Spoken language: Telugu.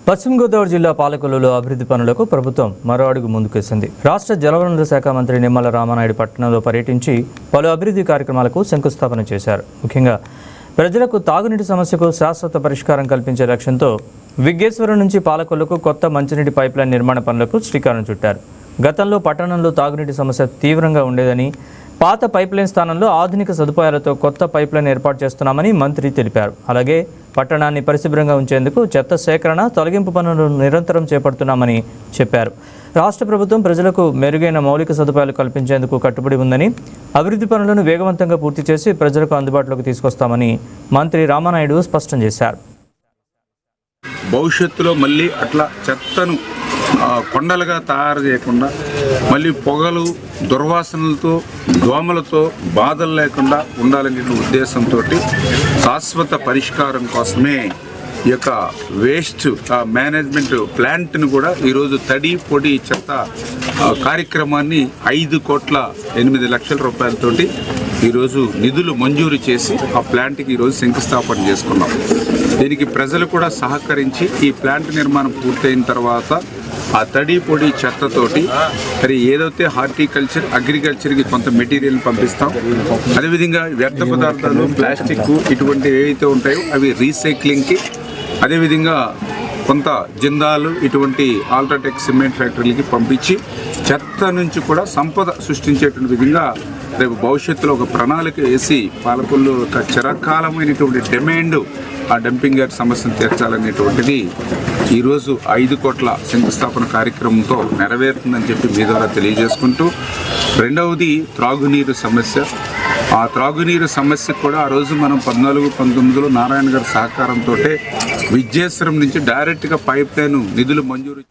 పశ్చిమ గోదావరి జిల్లా పాలకొల్లులో అభివృద్ధి పనులకు ప్రభుత్వం మరో అడుగు ముందుకేసింది. రాష్ట్ర జలవనరుల శాఖ మంత్రి నిమ్మల రామానాయుడు పట్టణంలో పర్యటించి పలు అభివృద్ధి కార్యక్రమాలకు శంకుస్థాపన చేశారు. ముఖ్యంగా ప్రజలకు తాగునీటి సమస్యకు శాశ్వత పరిష్కారం కల్పించే లక్ష్యంతో విగ్గేశ్వరం నుంచి పాలకొల్లుకు కొత్త మంచినీటి పైప్లైన్ నిర్మాణ పనులకు శ్రీకారం చుట్టారు. గతంలో పట్టణంలో తాగునీటి సమస్య తీవ్రంగా ఉండేదని, పాత పైప్లైన్ స్థానంలో ఆధునిక సదుపాయాలతో కొత్త పైప్లైన్ ఏర్పాటు చేస్తున్నామని మంత్రి తెలిపారు. అలాగే పట్టణాన్ని పరిశుభ్రంగా ఉంచేందుకు చెత్త సేకరణ, తొలగింపు పనులు నిరంతరం చేపడుతున్నామని చెప్పారు. రాష్ట్ర ప్రభుత్వం ప్రజలకు మెరుగైన మౌలిక సదుపాయాలు కల్పించేందుకు కట్టుబడి ఉందని, అభివృద్ధి పనులను వేగవంతంగా పూర్తి చేసి ప్రజలకు అందుబాటులోకి తీసుకొస్తామని మంత్రి రామానాయుడు స్పష్టం చేశారు. భవిష్యత్తులో మళ్ళీ అట్లా చెత్తను కొండలుగా తయారు చేయకుండా, మళ్ళీ పొగలు, దుర్వాసనలతో, దోమలతో బాధలు లేకుండా ఉండాలనే ఉద్దేశంతో శాశ్వత పరిష్కారం కోసమే ఈ యొక్క వేస్ట్ మేనేజ్మెంట్ ప్లాంట్ను కూడా ఈరోజు తడి పొడి చెత్త కార్యక్రమాన్ని 5,08,00,000 రూపాయలతోటి ఈరోజు నిధులు మంజూరు చేసి ఆ ప్లాంట్కి ఈరోజు శంకుస్థాపన చేసుకున్నాం. దీనికి ప్రజలు కూడా సహకరించి ఈ ప్లాంట్ నిర్మాణం పూర్తయిన తర్వాత ఆ తడి పొడి చెత్తతోటి మరి ఏదైతే హార్టికల్చర్, అగ్రికల్చర్కి కొంత మెటీరియల్ పంపిస్తాం. అదేవిధంగా వ్యర్థ పదార్థాలు, ప్లాస్టిక్ ఇటువంటి ఏవైతే ఉంటాయో అవి రీసైక్లింగ్కి, అదేవిధంగా కొంత జిందాలు ఇటువంటి ఆల్ట్రాటెక్ సిమెంట్ ఫ్యాక్టరీలకి పంపించి చెత్త నుంచి కూడా సంపద సృష్టించేటువంటి విధంగా రేపు భవిష్యత్తులో ఒక ప్రణాళిక వేసి పాలకొల్లు ఒక చిరకాలమైనటువంటి డిమాండ్ ఆ డంపింగ్ యార్డ్ సమస్యను తీర్చాలనేటువంటిది ఈరోజు 5 కోట్ల శంకుస్థాపన కార్యక్రమంతో నెరవేరుతుందని చెప్పి మీ ద్వారా తెలియజేసుకుంటూ, రెండవది త్రాగునీరు సమస్య. ఆ త్రాగునీరు సమస్యకు కూడా ఆ రోజు మనం 14-19లో నారాయణ గారి సహకారంతో విగ్గేశ్వరం నుంచి డైరెక్ట్గా పైప్ లైన్ నిధులు మంజూరు